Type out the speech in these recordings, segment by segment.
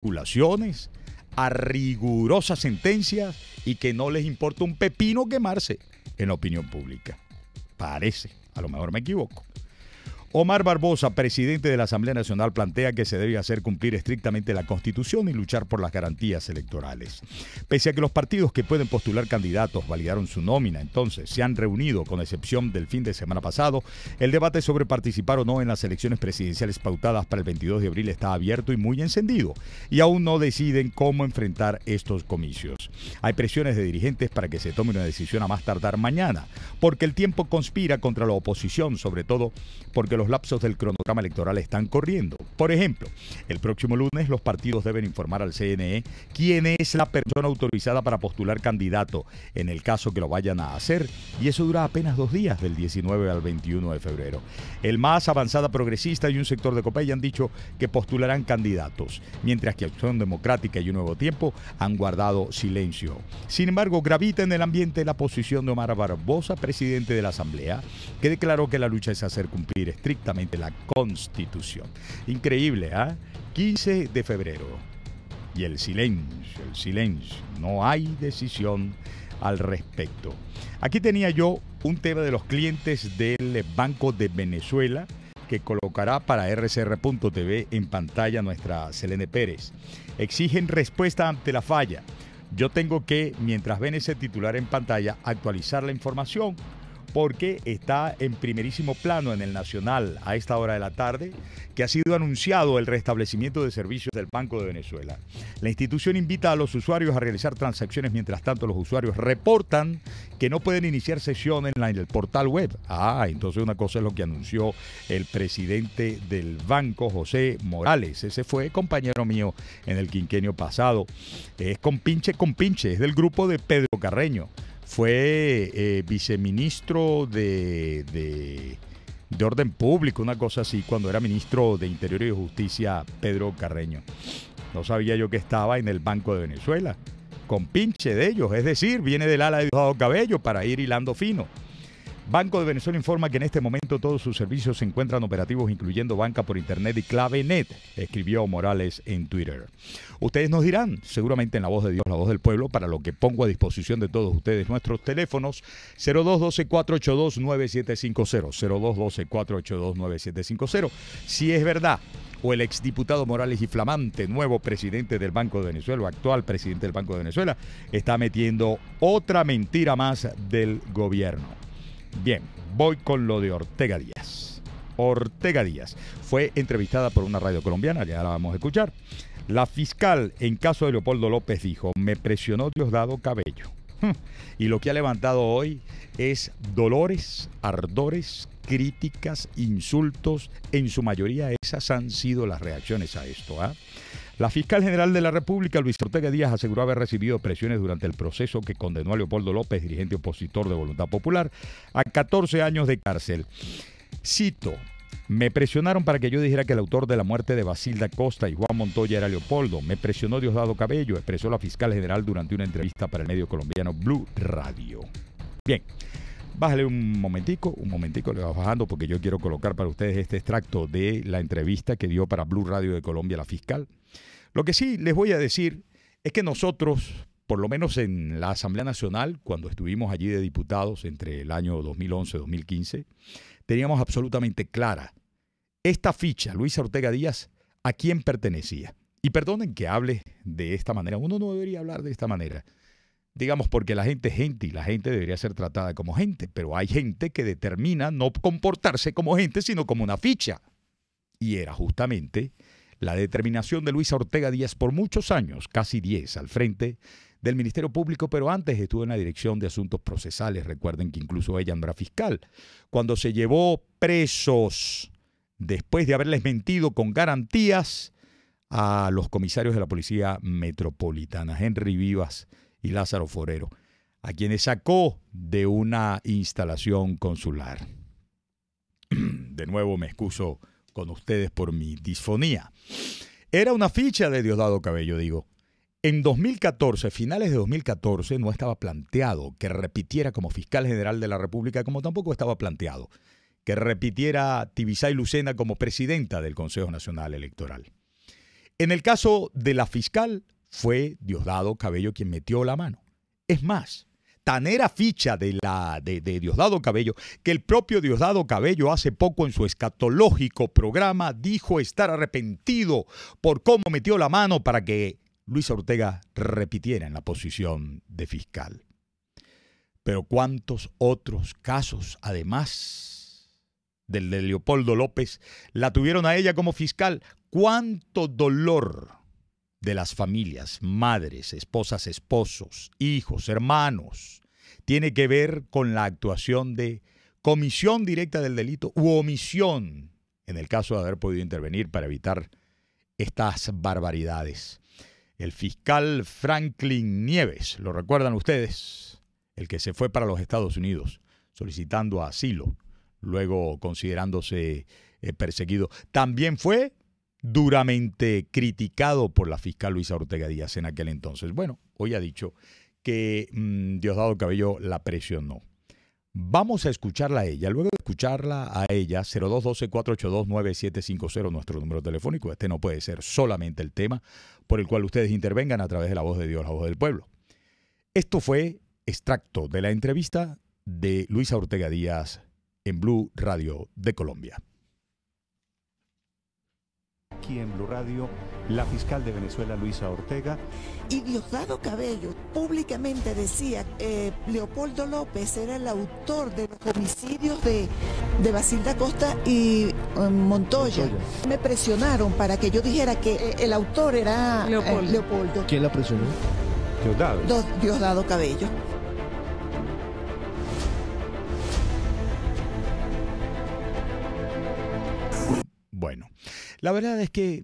especulaciones, a rigurosas sentencias y que no les importa un pepino quemarse en la opinión pública. Parece, a lo mejor me equivoco. Omar Barbosa, presidente de la Asamblea Nacional, plantea que se debe hacer cumplir estrictamente la Constitución y luchar por las garantías electorales. Pese a que los partidos que pueden postular candidatos validaron su nómina, entonces se han reunido, con excepción del fin de semana pasado, el debate sobre participar o no en las elecciones presidenciales pautadas para el 22 de abril está abierto y muy encendido, y aún no deciden cómo enfrentar estos comicios. Hay presiones de dirigentes para que se tome una decisión a más tardar mañana, porque el tiempo conspira contra la oposición, sobre todo porque los lapsos del cronograma electoral están corriendo. Por ejemplo, el próximo lunes los partidos deben informar al CNE quién es la persona autorizada para postular candidato, en el caso que lo vayan a hacer, y eso dura apenas 2 días, del 19 al 21 de febrero. El MAS, Avanzada Progresista y un sector de COPEI han dicho que postularán candidatos, mientras que Acción Democrática y Un Nuevo Tiempo han guardado silencio. Sin embargo, gravita en el ambiente la posición de Omar Barbosa, presidente de la Asamblea, que declaró que la lucha es hacer cumplir estrictamente la Constitución. Increíble, ¿ah? 15 de febrero. Y el silencio. No hay decisión al respecto. Aquí tenía yo un tema de los clientes del Banco de Venezuela que colocará para rcr.tv en pantalla nuestra Selene Pérez. Exigen respuesta ante la falla. Yo tengo que, mientras ven ese titular en pantalla, actualizar la información, porque está en primerísimo plano en el Nacional a esta hora de la tarde, que ha sido anunciado el restablecimiento de servicios del Banco de Venezuela. La institución invita a los usuarios a realizar transacciones, mientras tanto los usuarios reportan que no pueden iniciar sesión en el portal web. Entonces una cosa es lo que anunció el presidente del banco, José Morales. Ese fue compañero mío en el quinquenio pasado. Es compinche, es del grupo de Pedro Carreño. Fue viceministro de Orden Público, una cosa así, cuando era ministro de Interior y Justicia, Pedro Carreño. No sabía yo que estaba en el Banco de Venezuela, compinche de ellos, es decir, viene del ala de Diosdado Cabello para ir hilando fino. Banco de Venezuela informa que en este momento todos sus servicios se encuentran operativos, incluyendo banca por internet y clave net, escribió Morales en Twitter. Ustedes nos dirán, seguramente en La Voz de Dios, La Voz del Pueblo, para lo que pongo a disposición de todos ustedes nuestros teléfonos 0212-482-9750, 0212-482-9750, si es verdad, o el exdiputado Morales y flamante nuevo presidente del Banco de Venezuela, o actual presidente del Banco de Venezuela, está metiendo otra mentira más del gobierno. Bien, voy con lo de Ortega Díaz. Ortega Díaz fue entrevistada por una radio colombiana, ya la vamos a escuchar. La fiscal en caso de Leopoldo López dijo: me presionó Diosdado Cabello. Y lo que ha levantado hoy es dolores, ardores, críticas, insultos. En su mayoría esas han sido las reacciones a esto. La fiscal general de la República, Luis Ortega Díaz, aseguró haber recibido presiones durante el proceso que condenó a Leopoldo López, dirigente opositor de Voluntad Popular, a 14 años de cárcel. Cito: me presionaron para que yo dijera que el autor de la muerte de Basilda Costa y Juan Montoya era Leopoldo. Me presionó Diosdado Cabello, expresó la fiscal general durante una entrevista para el medio colombiano Blue Radio. Bien, bájale un momentico, le va bajando porque yo quiero colocar para ustedes este extracto de la entrevista que dio para Blue Radio de Colombia la fiscal. Lo que sí les voy a decir es que nosotros, por lo menos en la Asamblea Nacional, cuando estuvimos allí de diputados entre el año 2011 y 2015, teníamos absolutamente clara esta ficha, Luis Ortega Díaz, a quién pertenecía. Y perdonen que hable de esta manera, uno no debería hablar de esta manera, digamos, porque la gente es gente y la gente debería ser tratada como gente, pero hay gente que determina no comportarse como gente, sino como una ficha. Y era justamente la determinación de Luis Ortega Díaz por muchos años, casi 10, al frente del Ministerio Público, pero antes estuvo en la Dirección de Asuntos Procesales. Recuerden que incluso ella no era fiscal. Cuando se llevó presos, después de haberles mentido con garantías, a los comisarios de la Policía Metropolitana, Henry Vivas y Lázaro Forero, a quienes sacó de una instalación consular. De nuevo me excuso con ustedes por mi disfonía. Era una ficha de Diosdado Cabello, digo. En 2014, finales de 2014, no estaba planteado que repitiera como fiscal general de la República, como tampoco estaba planteado que repitiera Tibisay Lucena como presidenta del Consejo Nacional Electoral. En el caso de la fiscal, fue Diosdado Cabello quien metió la mano. Es más, tan era ficha de Diosdado Cabello que el propio Diosdado Cabello hace poco en su escatológico programa dijo estar arrepentido por cómo metió la mano para que Luisa Ortega repitiera en la posición de fiscal. Pero ¿cuántos otros casos, además del de Leopoldo López, la tuvieron a ella como fiscal? ¿Cuánto dolor de las familias, madres, esposas, esposos, hijos, hermanos, tiene que ver con la actuación de comisión directa del delito u omisión en el caso de haber podido intervenir para evitar estas barbaridades? El fiscal Franklin Nieves, ¿lo recuerdan ustedes? El que se fue para los Estados Unidos solicitando asilo, luego considerándose perseguido. También fue duramente criticado por la fiscal Luisa Ortega Díaz en aquel entonces. Bueno, hoy ha dicho que Diosdado Cabello la presionó. Vamos a escucharla a ella. Luego de escucharla a ella, 0212-482-9750, nuestro número telefónico. Este no puede ser solamente el tema por el cual ustedes intervengan a través de La Voz de Dios, La Voz del Pueblo. Esto fue extracto de la entrevista de Luisa Ortega Díaz en Blue Radio de Colombia. Aquí en Blue Radio, la fiscal de Venezuela, Luisa Ortega. Y Diosdado Cabello públicamente decía que Leopoldo López era el autor de los homicidios de Basilda Costa y Montoya. Me presionaron para que yo dijera que el autor era Leopoldo. ¿Quién la presionó? Diosdado Cabello. Bueno, la verdad es que,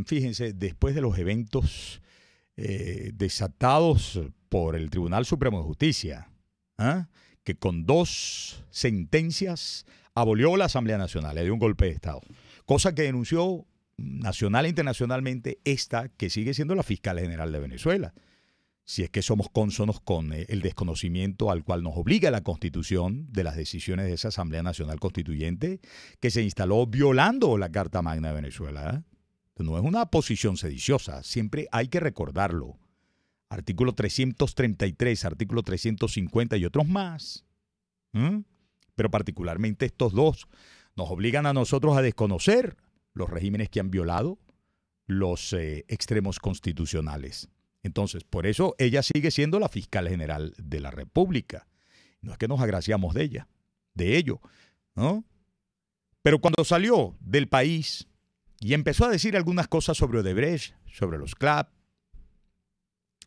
fíjense, después de los eventos desatados por el Tribunal Supremo de Justicia, que con 2 sentencias abolió la Asamblea Nacional, le dio un golpe de Estado, cosa que denunció nacional e internacionalmente esta que sigue siendo la fiscal general de Venezuela. Si es que somos cónsonos con el desconocimiento al cual nos obliga la Constitución de las decisiones de esa Asamblea Nacional Constituyente que se instaló violando la Carta Magna de Venezuela. No es una posición sediciosa, siempre hay que recordarlo. Artículo 333, artículo 350 y otros más. Pero particularmente estos dos nos obligan a nosotros a desconocer los regímenes que han violado los extremos constitucionales. Entonces, por eso ella sigue siendo la fiscal general de la República. No es que nos agraciamos de ella, de ello, ¿no? Pero cuando salió del país y empezó a decir algunas cosas sobre Odebrecht, sobre los CLAP,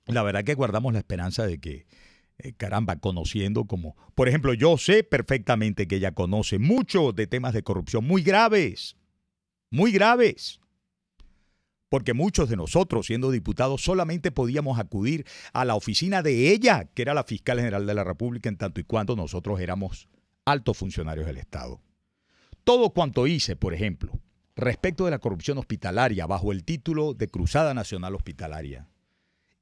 la verdad que guardamos la esperanza de que, caramba, conociendo como... Por ejemplo, yo sé perfectamente que ella conoce mucho de temas de corrupción muy graves, muy graves. Porque muchos de nosotros, siendo diputados, solamente podíamos acudir a la oficina de ella, que era la fiscal general de la República, en tanto y cuanto nosotros éramos altos funcionarios del Estado. Todo cuanto hice, por ejemplo, respecto de la corrupción hospitalaria, bajo el título de Cruzada Nacional Hospitalaria,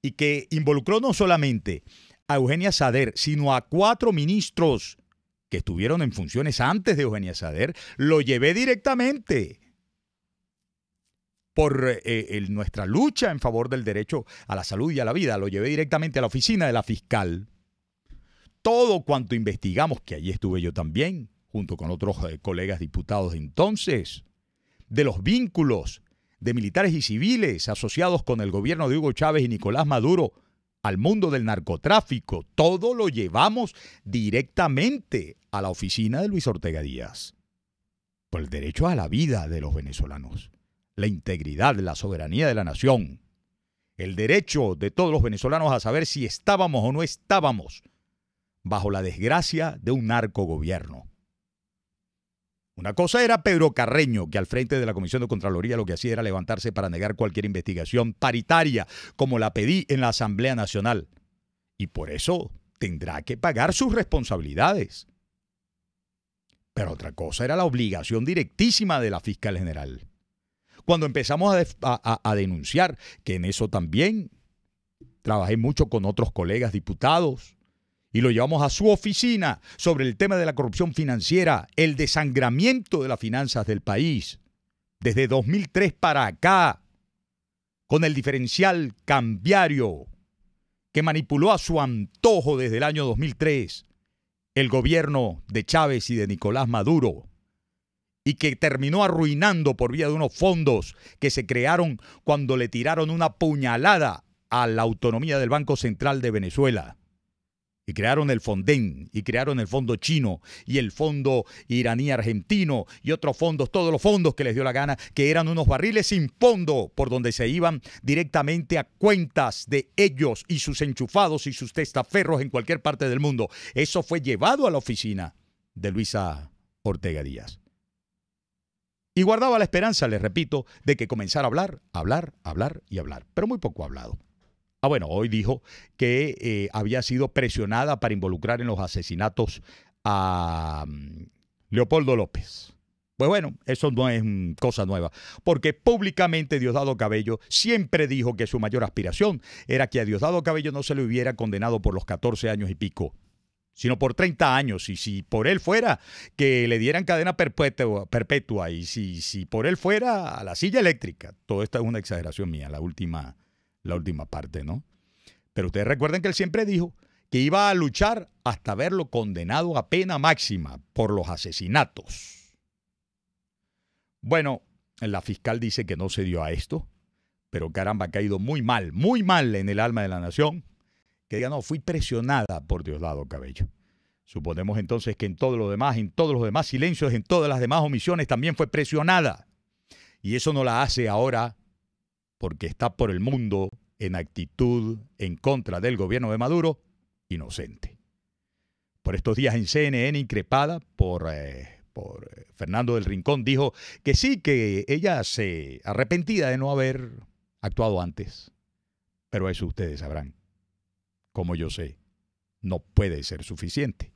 y que involucró no solamente a Eugenia Sader, sino a 4 ministros que estuvieron en funciones antes de Eugenia Sader, lo llevé directamente por nuestra lucha en favor del derecho a la salud y a la vida. Lo llevé directamente a la oficina de la fiscal. Todo cuanto investigamos, que allí estuve yo también, junto con otros colegas diputados de entonces, de los vínculos de militares y civiles asociados con el gobierno de Hugo Chávez y Nicolás Maduro al mundo del narcotráfico, todo lo llevamos directamente a la oficina de Luisa Ortega Díaz. Por el derecho a la vida de los venezolanos, la integridad, la soberanía de la nación, el derecho de todos los venezolanos a saber si estábamos o no estábamos bajo la desgracia de un narcogobierno. Una cosa era Pedro Carreño, que al frente de la Comisión de Contraloría lo que hacía era levantarse para negar cualquier investigación paritaria, como la pedí en la Asamblea Nacional. Y por eso tendrá que pagar sus responsabilidades. Pero otra cosa era la obligación directísima de la fiscal general. Cuando empezamos a denunciar, que en eso también trabajé mucho con otros colegas diputados, y lo llevamos a su oficina sobre el tema de la corrupción financiera, el desangramiento de las finanzas del país, desde 2003 para acá, con el diferencial cambiario que manipuló a su antojo desde el año 2003 el gobierno de Chávez y de Nicolás Maduro, y que terminó arruinando por vía de unos fondos que se crearon cuando le tiraron una puñalada a la autonomía del Banco Central de Venezuela. Y crearon el Fonden, y crearon el fondo chino, y el fondo iraní argentino, y otros fondos, todos los fondos que les dio la gana, que eran unos barriles sin fondo, por donde se iban directamente a cuentas de ellos y sus enchufados y sus testaferros en cualquier parte del mundo. Eso fue llevado a la oficina de Luisa Ortega Díaz. Y guardaba la esperanza, les repito, de que comenzara a hablar y hablar, pero muy poco ha hablado. Bueno, hoy dijo que había sido presionada para involucrar en los asesinatos a Leopoldo López. Pues bueno, eso no es cosa nueva, porque públicamente Diosdado Cabello siempre dijo que su mayor aspiración era que a Diosdado Cabello no se le hubiera condenado por los 14 años y pico, sino por 30 años, y si por él fuera, que le dieran cadena perpetua, y si por él fuera a la silla eléctrica. Todo esto es una exageración mía, la última parte, ¿no? Pero ustedes recuerden que él siempre dijo que iba a luchar hasta verlo condenado a pena máxima por los asesinatos. Bueno, la fiscal dice que no se dio a esto, pero caramba, ha caído muy mal en el alma de la nación, que diga, no, fui presionada por Diosdado Cabello. Suponemos entonces que en todos los demás silencios, en todas las demás omisiones también fue presionada. Y eso no la hace ahora porque está por el mundo en actitud en contra del gobierno de Maduro, inocente. Por estos días en CNN, increpada por Fernando del Rincón, dijo que sí, que ella se arrepentía de no haber actuado antes. Pero eso ustedes sabrán, como yo sé, no puede ser suficiente.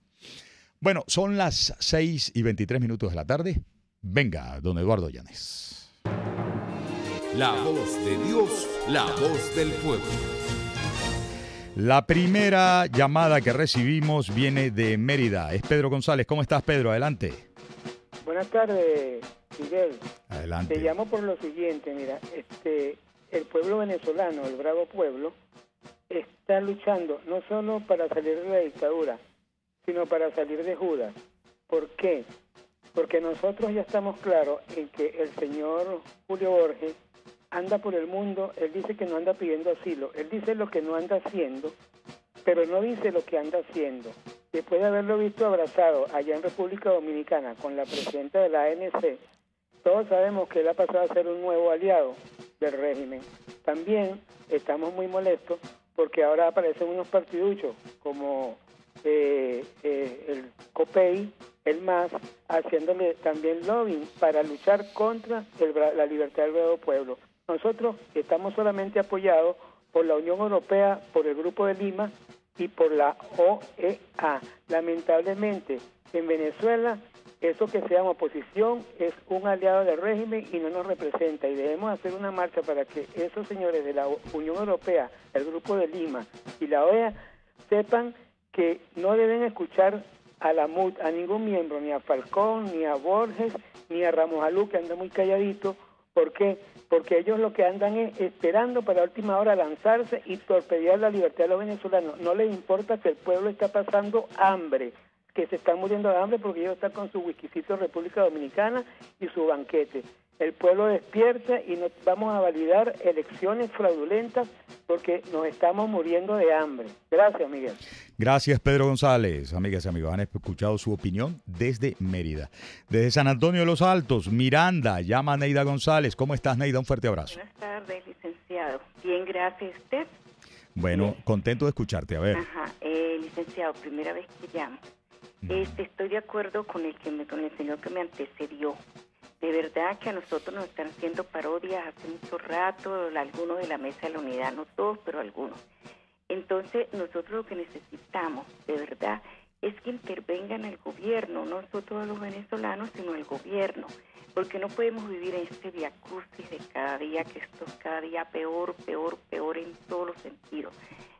Bueno, son las 6:23 de la tarde. Venga, don Eduardo Llanes. La voz de Dios, la voz del pueblo. La primera llamada que recibimos viene de Mérida. Es Pedro González. ¿Cómo estás, Pedro? Adelante. Buenas tardes, Miguel. Adelante. Te llamo por lo siguiente, mira, el pueblo venezolano, el bravo pueblo, está luchando no solo para salir de la dictadura, sino para salir de Judas. ¿Por qué? Porque nosotros ya estamos claros en que el señor Julio Borges anda por el mundo. Él dice que no anda pidiendo asilo, él dice lo que no anda haciendo, pero no dice lo que anda haciendo. Después de haberlo visto abrazado allá en República Dominicana con la presidenta de la ANC, todos sabemos que él ha pasado a ser un nuevo aliado del régimen. También estamos muy molestos porque ahora aparecen unos partiduchos como el COPEI, el MAS, haciéndole también lobbying para luchar contra la libertad del bravo pueblo. Nosotros estamos solamente apoyados por la Unión Europea, por el Grupo de Lima y por la OEA. Lamentablemente, en Venezuela, eso que se llama oposición es un aliado del régimen y no nos representa. Y debemos hacer una marcha para que esos señores de la Unión Europea, el Grupo de Lima y la OEA sepan que no deben escuchar a la MUD, a ningún miembro, ni a Falcón, ni a Borges, ni a Ramos Alú, que anda muy calladito. ¿Por qué? Porque ellos lo que andan es esperando para última hora lanzarse y torpedear la libertad de los venezolanos. No les importa que el pueblo está pasando hambre, que se están muriendo de hambre porque ellos están con su whiskycito de República Dominicana y su banquete. El pueblo despierta y no vamos a validar elecciones fraudulentas porque nos estamos muriendo de hambre. Gracias, Miguel. Gracias, Pedro González. Amigas y amigos, han escuchado su opinión desde Mérida. Desde San Antonio de los Altos, Miranda, llama a Neida González. ¿Cómo estás, Neida? Un fuerte abrazo. Buenas tardes, licenciado. Bien, gracias. ¿Usted? Bueno, contento de escucharte. A ver. Ajá, licenciado, primera vez que llamo. Estoy de acuerdo con el señor que me antecedió. De verdad que a nosotros nos están haciendo parodias hace mucho rato, algunos de la Mesa de la Unidad, no todos, pero algunos. Entonces, nosotros lo que necesitamos, de verdad, es que intervengan el gobierno, no nosotros los venezolanos, sino el gobierno, porque no podemos vivir en este viacrucis de cada día, que esto es cada día peor, peor, peor en todos los sentidos.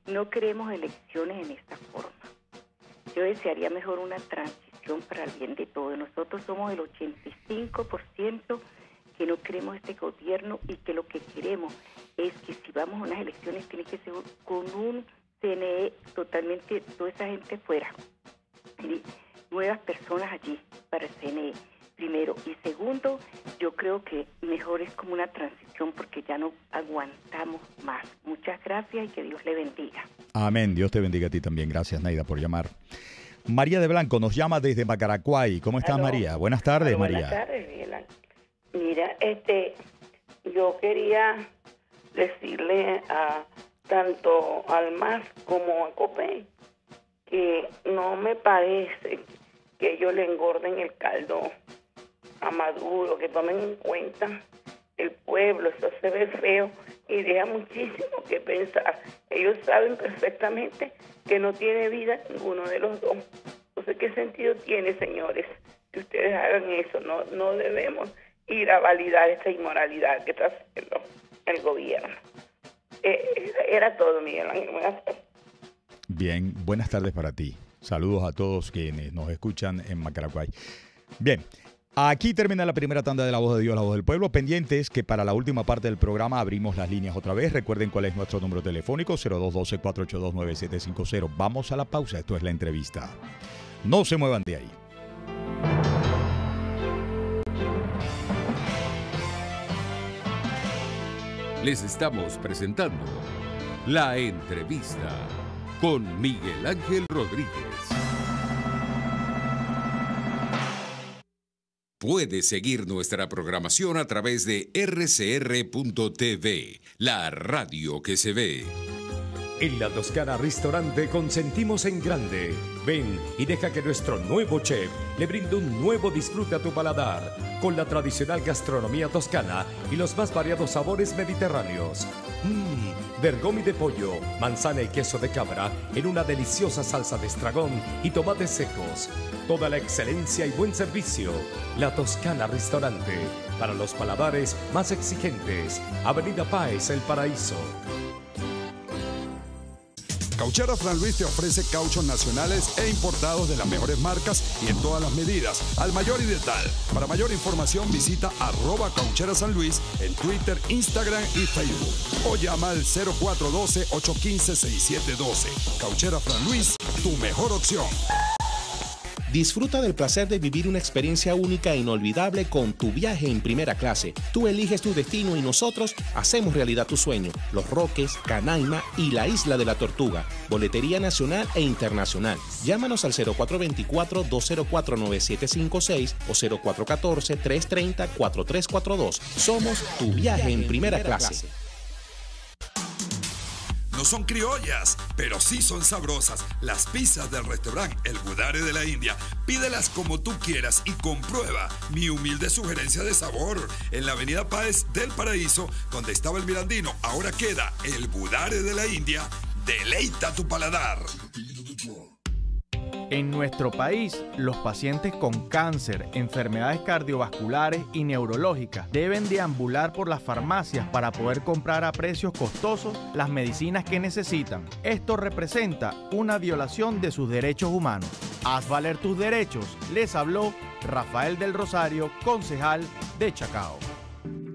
No queremos elecciones en esta forma. Yo desearía mejor una transición para el bien de todos. Nosotros somos el 85% que no queremos este gobierno y que lo que queremos es que si vamos a unas elecciones tiene que ser con un CNE totalmente, toda esa gente fuera. Y nuevas personas allí para el CNE, primero. Y segundo, yo creo que mejor es como una transición porque ya no aguantamos más. Muchas gracias y que Dios le bendiga. Amén. Dios te bendiga a ti también. Gracias, Naida, por llamar. María de Blanco nos llama desde Macaracuay. ¿Cómo estás, María? Buenas tardes, María. Buenas tardes, Miguel. Mira, yo quería decirle a tanto al MAS como a COPEI que no me parece que ellos le engorden el caldo a Maduro, que tomen en cuenta el pueblo. Eso se ve feo y deja muchísimo que pensar. Ellos saben perfectamente que no tiene vida ninguno de los dos. Entonces, ¿qué sentido tiene, señores, que ustedes hagan eso? No debemos ir a validar esta inmoralidad que está haciendo el gobierno. Era todo, Miguel Ángel. Buenas tardes. Bien, buenas tardes para ti. Saludos a todos quienes nos escuchan en Macaracuay. Bien, aquí termina la primera tanda de La Voz de Dios, La Voz del Pueblo. Pendientes que para la última parte del programa abrimos las líneas otra vez. Recuerden cuál es nuestro número telefónico, 0212-482-9750. Vamos a la pausa, esto es la entrevista. No se muevan de ahí. Les estamos presentando La Entrevista con Miguel Ángel Rodríguez. Puedes seguir nuestra programación a través de rcr.tv, la radio que se ve. En La Toscana Restaurante consentimos en grande. Ven y deja que nuestro nuevo chef le brinde un nuevo disfrute a tu paladar, con la tradicional gastronomía toscana y los más variados sabores mediterráneos. Bergomi de pollo, manzana y queso de cabra en una deliciosa salsa de estragón y tomates secos. Toda la excelencia y buen servicio. La Toscana Restaurante, para los paladares más exigentes. Avenida Páez, El Paraíso. Cauchera Fran Luis te ofrece cauchos nacionales e importados de las mejores marcas y en todas las medidas, al mayor y de tal. Para mayor información visita @Cauchera San Luis en Twitter, Instagram y Facebook. O llama al 0412-815-6712. Cauchera Fran Luis, tu mejor opción. Disfruta del placer de vivir una experiencia única e inolvidable con tu viaje en primera clase. Tú eliges tu destino y nosotros hacemos realidad tu sueño. Los Roques, Canaima y la Isla de la Tortuga. Boletería nacional e internacional. Llámanos al 0424-204-9756 o 0414-330-4342. Somos tu viaje en primera clase. No son criollas, pero sí son sabrosas. Las pizzas del restaurante El Budare de la India. Pídelas como tú quieras y comprueba mi humilde sugerencia de sabor. En la avenida Páez del Paraíso, donde estaba el Mirandino, ahora queda El Budare de la India. Deleita tu paladar. En nuestro país, los pacientes con cáncer, enfermedades cardiovasculares y neurológicas deben deambular por las farmacias para poder comprar a precios costosos las medicinas que necesitan. Esto representa una violación de sus derechos humanos. Haz valer tus derechos, les habló Rafael del Rosario, concejal de Chacao.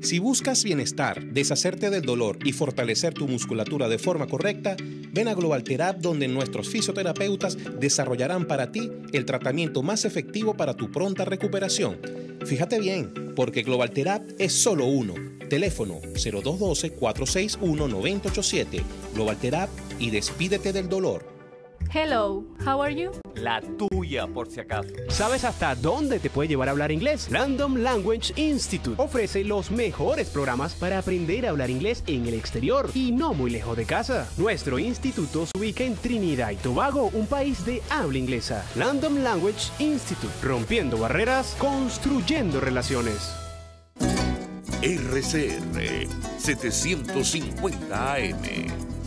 Si buscas bienestar, deshacerte del dolor y fortalecer tu musculatura de forma correcta, ven a Global Therap, donde nuestros fisioterapeutas desarrollarán para ti el tratamiento más efectivo para tu pronta recuperación. Fíjate bien, porque Global Therap es solo uno. Teléfono 0212-461-9087. Global Therap y despídete del dolor. Hello, how are you? La tuya, por si acaso. ¿Sabes hasta dónde te puede llevar a hablar inglés? Random Language Institute ofrece los mejores programas para aprender a hablar inglés en el exterior y no muy lejos de casa. Nuestro instituto se ubica en Trinidad y Tobago, un país de habla inglesa. Random Language Institute, rompiendo barreras, construyendo relaciones. RCR 750 AM,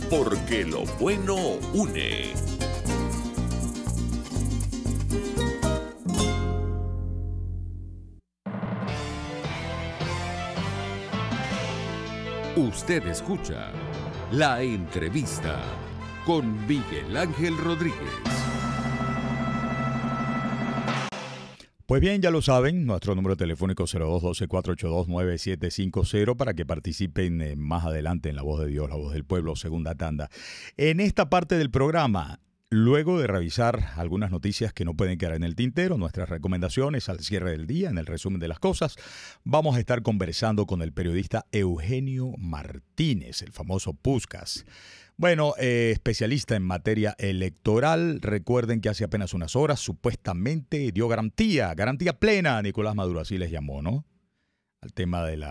porque lo bueno une. Usted escucha La Entrevista con Miguel Ángel Rodríguez. Pues bien, ya lo saben, nuestro número telefónico 0212-482-9750 para que participen más adelante en La Voz de Dios, La Voz del Pueblo, segunda tanda. En esta parte del programa, luego de revisar algunas noticias que no pueden quedar en el tintero, nuestras recomendaciones al cierre del día, en el resumen de las cosas, vamos a estar conversando con el periodista Eugenio Martínez, el famoso Puskas. Bueno, especialista en materia electoral. Recuerden que hace apenas unas horas supuestamente dio garantía plena a Nicolás Maduro, así les llamó, ¿no? Al tema del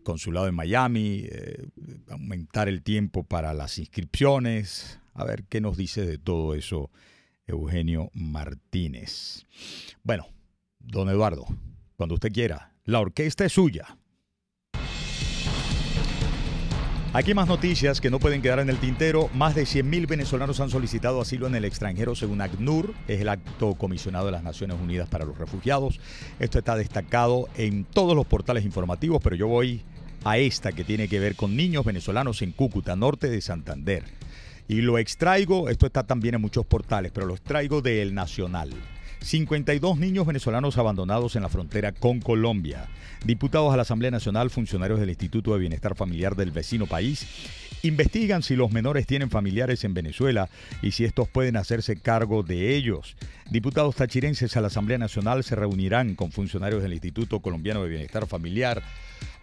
consulado en Miami, aumentar el tiempo para las inscripciones. A ver qué nos dice de todo eso Eugenio Martínez. Bueno, don Eduardo, cuando usted quiera, la orquesta es suya. Aquí más noticias que no pueden quedar en el tintero. Más de 100.000 venezolanos han solicitado asilo en el extranjero según ACNUR, es el Alto Comisionado de las Naciones Unidas para los Refugiados. Esto está destacado en todos los portales informativos, pero yo voy a esta que tiene que ver con niños venezolanos en Cúcuta, norte de Santander. Y lo extraigo, esto está también en muchos portales, pero lo extraigo de El Nacional. 52 niños venezolanos abandonados en la frontera con Colombia. Diputados a la Asamblea Nacional, funcionarios del Instituto de Bienestar Familiar del vecino país, investigan si los menores tienen familiares en Venezuela y si estos pueden hacerse cargo de ellos. Diputados tachirenses a la Asamblea Nacional se reunirán con funcionarios del Instituto Colombiano de Bienestar Familiar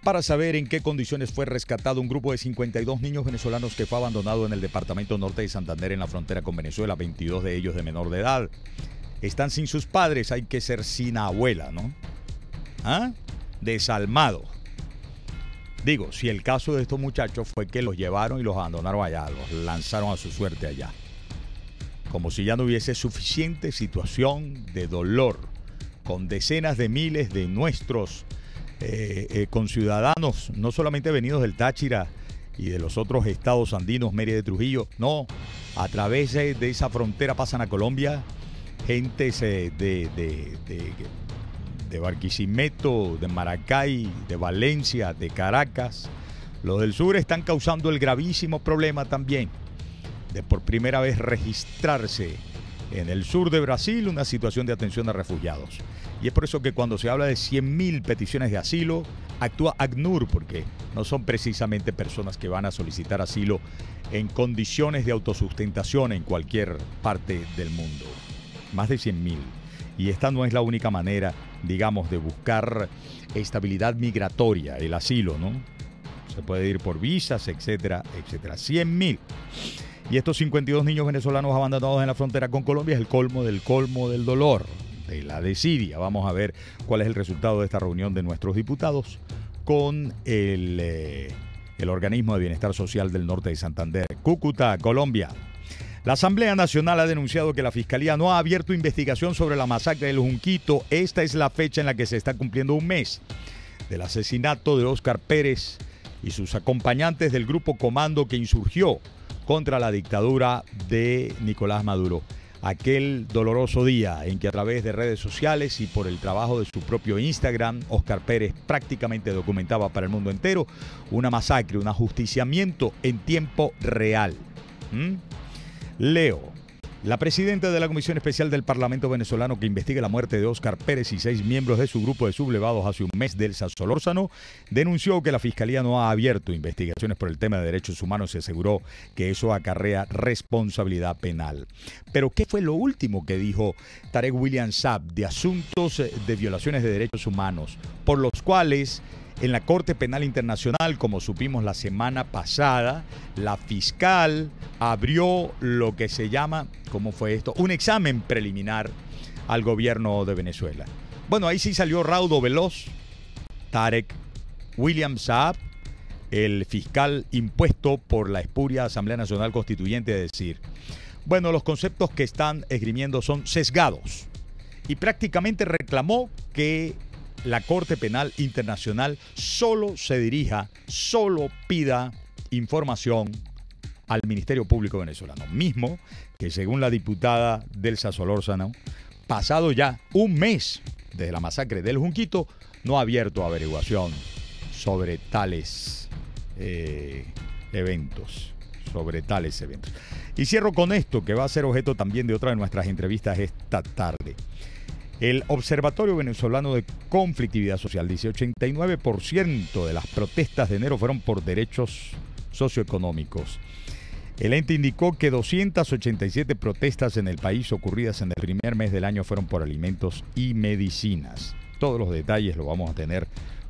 para saber en qué condiciones fue rescatado un grupo de 52 niños venezolanos que fue abandonado en el departamento norte de Santander en la frontera con Venezuela, 22 de ellos de menor de edad. Están sin sus padres, hay que ser sin abuela, ¿no? ¿Ah? Desalmado. Digo, si el caso de estos muchachos fue que los llevaron y los abandonaron allá, los lanzaron a su suerte allá. Como si ya no hubiese suficiente situación de dolor con decenas de miles de nuestros conciudadanos, no solamente venidos del Táchira y de los otros estados andinos, Mérida y Trujillo, no, a través de esa frontera pasan a Colombia. Gentes de Barquisimeto, de Maracay, de Valencia, de Caracas. Los del sur están causando el gravísimo problema también de por primera vez registrarse en el sur de Brasil una situación de atención a refugiados. Y es por eso que cuando se habla de 100.000 peticiones de asilo, actúa ACNUR, porque no son precisamente personas que van a solicitar asilo en condiciones de autosustentación en cualquier parte del mundo. Más de 100.000. Y esta no es la única manera, digamos, de buscar estabilidad migratoria, el asilo, ¿no? Se puede ir por visas, etcétera, etcétera. 100.000. Y estos 52 niños venezolanos abandonados en la frontera con Colombia es el colmo del dolor, de la desidia. Vamos a ver cuál es el resultado de esta reunión de nuestros diputados con el Organismo de Bienestar Social del Norte de Santander. Cúcuta, Colombia. La Asamblea Nacional ha denunciado que la Fiscalía no ha abierto investigación sobre la masacre del Junquito. Esta es la fecha en la que se está cumpliendo un mes del asesinato de Óscar Pérez y sus acompañantes del grupo Comando que insurgió contra la dictadura de Nicolás Maduro. Aquel doloroso día en que a través de redes sociales y por el trabajo de su propio Instagram, Óscar Pérez prácticamente documentaba para el mundo entero una masacre, un ajusticiamiento en tiempo real. Leo, la presidenta de la Comisión Especial del Parlamento venezolano que investiga la muerte de Óscar Pérez y 6 miembros de su grupo de sublevados hace un mes, Delsa Solórzano, denunció que la Fiscalía no ha abierto investigaciones por el tema de derechos humanos y aseguró que eso acarrea responsabilidad penal. Pero, ¿qué fue lo último que dijo Tarek William Saab de asuntos de violaciones de derechos humanos, por los cuales en la Corte Penal Internacional, como supimos la semana pasada, la fiscal abrió lo que se llama, ¿cómo fue esto? Un examen preliminar al gobierno de Venezuela. Bueno, ahí sí salió raudo veloz Tarek William Saab, el fiscal impuesto por la espuria Asamblea Nacional Constituyente, a decir, bueno, los conceptos que están esgrimiendo son sesgados. Y prácticamente reclamó que la Corte Penal Internacional solo pida información al Ministerio Público venezolano, mismo que según la diputada Delsa Solórzano, pasado ya un mes desde la masacre del Junquito, no ha abierto averiguación sobre tales eventos. Y cierro con esto, que va a ser objeto también de otra de nuestras entrevistas esta tarde. El Observatorio Venezolano de Conflictividad Social dice 89% de las protestas de enero fueron por derechos socioeconómicos. El ente indicó que 287 protestas en el país ocurridas en el primer mes del año fueron por alimentos y medicinas. Todos los detalles lo vamos a tener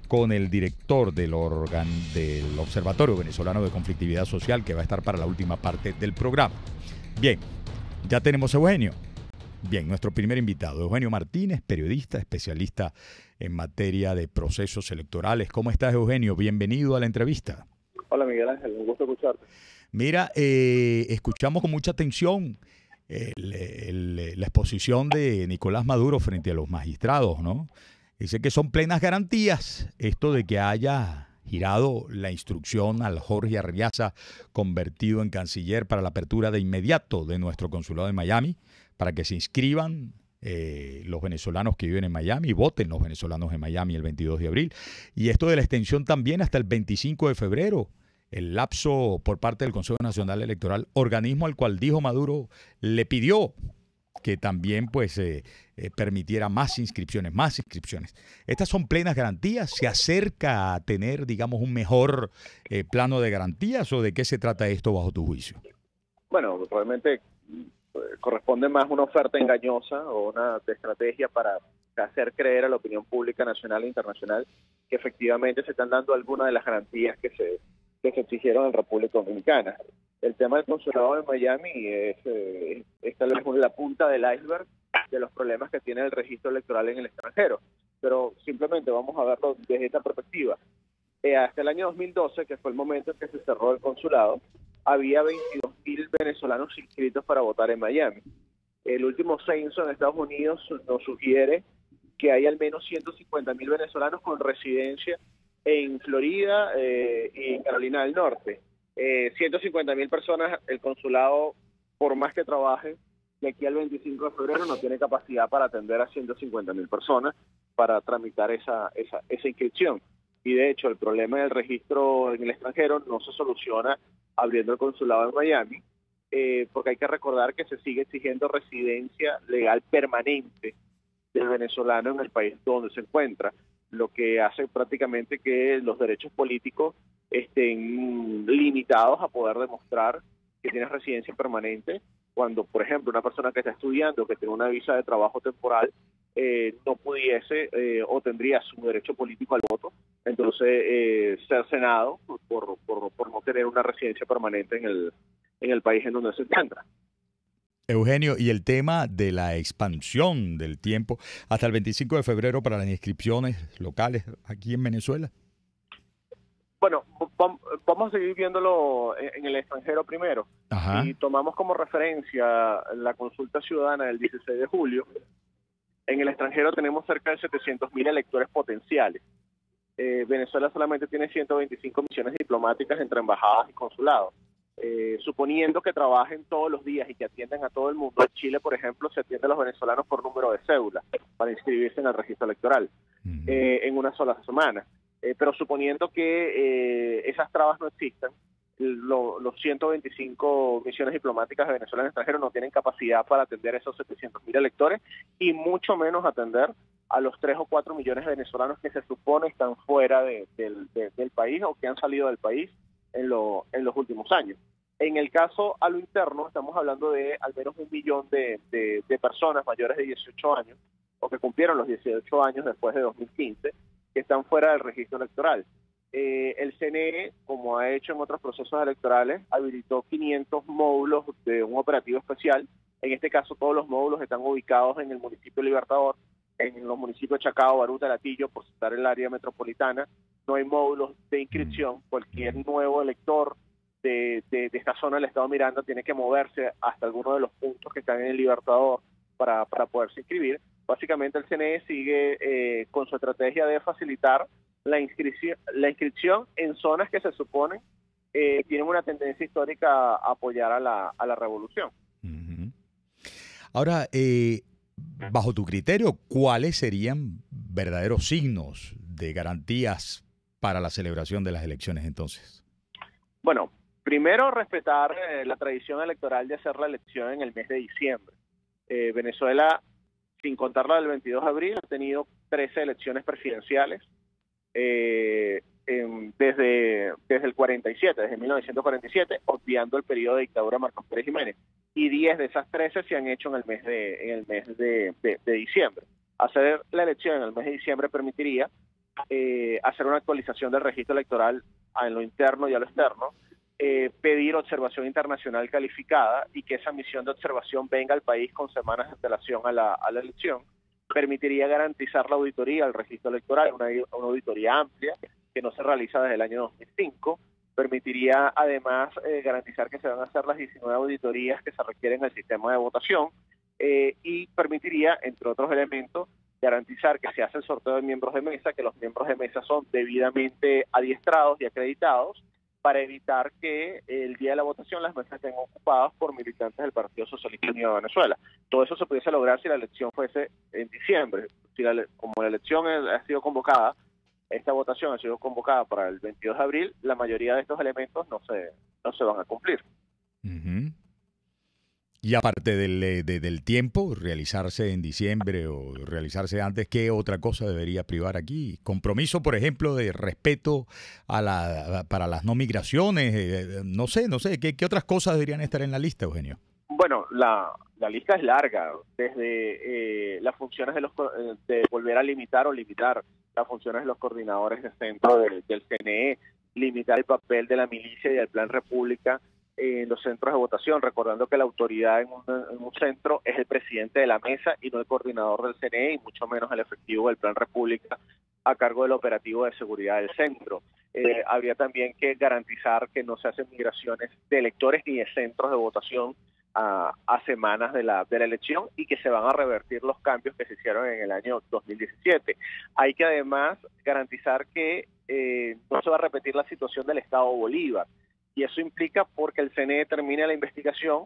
con el director del Observatorio Venezolano de Conflictividad Social, que va a estar para la última parte del programa. Bien, ya tenemos a Eugenio. Bien, nuestro primer invitado, Eugenio Martínez, periodista, especialista en materia de procesos electorales. ¿Cómo estás, Eugenio? Bienvenido a la entrevista. Hola, Miguel Ángel, un gusto escucharte. Mira, escuchamos con mucha atención la exposición de Nicolás Maduro frente a los magistrados, ¿no? Dice que son plenas garantías esto de que haya girado la instrucción al Jorge Arriaza, convertido en canciller, para la apertura de inmediato de nuestro consulado en Miami, para que se inscriban los venezolanos que viven en Miami y voten los venezolanos en Miami el 22 de abril. Y esto de la extensión también hasta el 25 de febrero. El lapso por parte del Consejo Nacional Electoral, organismo al cual dijo Maduro le pidió que también pues permitiera más inscripciones. Estas son plenas garantías. ¿Se acerca a tener, digamos, un mejor plano de garantías, o de qué se trata esto bajo tu juicio? Bueno, realmente corresponde más una oferta engañosa o una estrategia para hacer creer a la opinión pública nacional e internacional que efectivamente se están dando algunas de las garantías que se exigieron en República Dominicana. El tema del consulado de Miami es tal vez la punta del iceberg de los problemas que tiene el registro electoral en el extranjero. Pero simplemente vamos a verlo desde esta perspectiva. Hasta el año 2012, que fue el momento en que se cerró el consulado, había 22.000 venezolanos inscritos para votar en Miami. El último censo en Estados Unidos nos sugiere que hay al menos 150.000 venezolanos con residencia en Florida y en Carolina del Norte. 150.000 personas, el consulado, por más que trabaje, de aquí al 25 de febrero no tiene capacidad para atender a 150.000 personas para tramitar esa inscripción. Y de hecho, el problema del registro en el extranjero no se soluciona abriendo el consulado en Miami, porque hay que recordar que se sigue exigiendo residencia legal permanente del venezolano en el país donde se encuentra, lo que hace prácticamente que los derechos políticos estén limitados a poder demostrar que tienes residencia permanente, cuando, por ejemplo, una persona que está estudiando, que tiene una visa de trabajo temporal, no pudiese o tendría su derecho político al voto, entonces ser senado por no tener una residencia permanente en el país en donde se encuentra. Eugenio, y el tema de la expansión del tiempo hasta el 25 de febrero para las inscripciones locales aquí en Venezuela. Bueno, vamos a seguir viéndolo en el extranjero primero. Ajá. Y tomamos como referencia la consulta ciudadana del 16 de julio. En el extranjero tenemos cerca de 700.000 electores potenciales. Venezuela solamente tiene 125 misiones diplomáticas entre embajadas y consulados. Suponiendo que trabajen todos los días y que atiendan a todo el mundo, en Chile, por ejemplo, se atiende a los venezolanos por número de cédula para inscribirse en el registro electoral en una sola semana. Pero suponiendo que esas trabas no existan, los 125 misiones diplomáticas de Venezuela en el extranjero no tienen capacidad para atender a esos 700.000 electores, y mucho menos atender a los 3 o 4 millones de venezolanos que se supone están fuera del país o que han salido del país en los últimos años. En el caso a lo interno, estamos hablando de al menos 1 millón de personas mayores de 18 años, o que cumplieron los 18 años después de 2015, que están fuera del registro electoral. El CNE, como ha hecho en otros procesos electorales, habilitó 500 módulos de un operativo especial. En este caso, todos los módulos están ubicados en el municipio Libertador, en los municipios de Chacao, Baruta, Latillo, por citar el área metropolitana. No hay módulos de inscripción. Cualquier nuevo elector de esta zona del estado Miranda tiene que moverse hasta alguno de los puntos que están en el Libertador para poderse inscribir. Básicamente el CNE sigue con su estrategia de facilitar la inscripción en zonas que se supone tienen una tendencia histórica a apoyar a la revolución. Ahora, bajo tu criterio, ¿cuáles serían verdaderos signos de garantías para la celebración de las elecciones entonces? Bueno, primero respetar la tradición electoral de hacer la elección en el mes de diciembre. Venezuela sin contar la del 22 de abril, ha tenido 13 elecciones presidenciales desde el 47, desde 1947, obviando el periodo de dictadura de Marcos Pérez Jiménez. Y 10 de esas 13 se han hecho en el mes de diciembre. Hacer la elección en el mes de diciembre permitiría hacer una actualización del registro electoral en lo interno y a lo externo, pedir observación internacional calificada y que esa misión de observación venga al país con semanas de antelación a la elección. Permitiría garantizar la auditoría al registro electoral, una auditoría amplia que no se realiza desde el año 2005. Permitiría además garantizar que se van a hacer las 19 auditorías que se requieren en el sistema de votación y permitiría, entre otros elementos, garantizar que se hace el sorteo de miembros de mesa, que los miembros de mesa son debidamente adiestrados y acreditados, para evitar que el día de la votación las mesas estén ocupadas por militantes del Partido Socialista Unido de Venezuela. Todo eso se pudiese lograr si la elección fuese en diciembre. Como la elección ha sido convocada, esta votación ha sido convocada para el 22 de abril, la mayoría de estos elementos no se van a cumplir. Uh-huh. Y aparte del tiempo, realizarse en diciembre o realizarse antes, ¿qué otra cosa debería privar aquí? Compromiso, por ejemplo, de respeto para las no migraciones, no sé, ¿qué otras cosas deberían estar en la lista, Eugenio? Bueno, la lista es larga, desde las funciones de volver a limitar las funciones de los coordinadores de centro del CNE, limitar el papel de la milicia y del Plan República en los centros de votación, recordando que la autoridad en un centro es el presidente de la mesa y no el coordinador del CNE, y mucho menos el efectivo del Plan República a cargo del operativo de seguridad del centro. Habría también que garantizar que no se hacen migraciones de electores ni de centros de votación a semanas de la elección, y que se van a revertir los cambios que se hicieron en el año 2017. Hay que además garantizar que no se va a repetir la situación del Estado Bolívar, y eso implica porque el CNE termine la investigación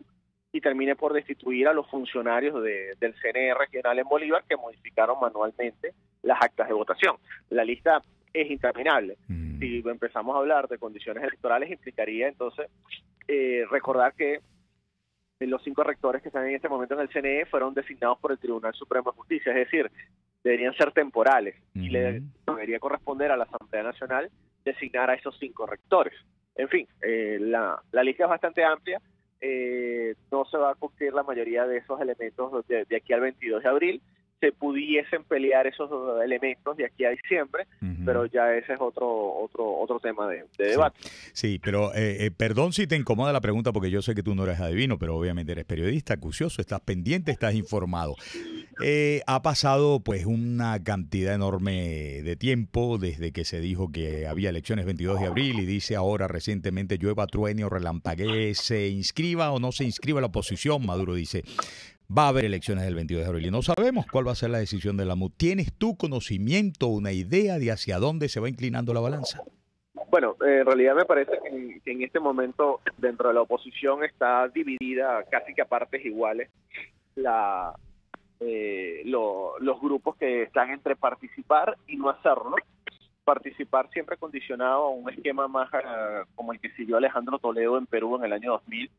y termine por destituir a los funcionarios del CNE regional en Bolívar que modificaron manualmente las actas de votación. La lista es interminable. Si empezamos a hablar de condiciones electorales, implicaría entonces recordar que los 5 rectores que están en este momento en el CNE fueron designados por el Tribunal Supremo de Justicia, es decir, deberían ser temporales, y le debería corresponder a la Asamblea Nacional designar a esos 5 rectores. En fin, la lista es bastante amplia, no se va a cumplir la mayoría de esos elementos de aquí al 22 de abril, se pudiesen pelear esos elementos de aquí a diciembre, pero ya ese es otro tema de debate. Sí, pero perdón si te incomoda la pregunta, porque yo sé que tú no eres adivino, pero obviamente eres periodista, acucioso, estás pendiente, estás informado. Ha pasado pues una cantidad enorme de tiempo desde que se dijo que había elecciones 22 de abril y dice ahora recientemente llueva, truene o relampaguee, se inscriba o no se inscriba la oposición. Maduro dice va a haber elecciones el 22 de abril y no sabemos cuál va a ser la decisión de la MUD. ¿Tienes tú conocimiento, una idea de hacia dónde se va inclinando la balanza? Bueno, en realidad me parece que en este momento dentro de la oposición está dividida casi que a partes iguales los grupos que están entre participar y no hacerlo. Participar siempre condicionado a un esquema más como el que siguió Alejandro Toledo en Perú en el año 2000,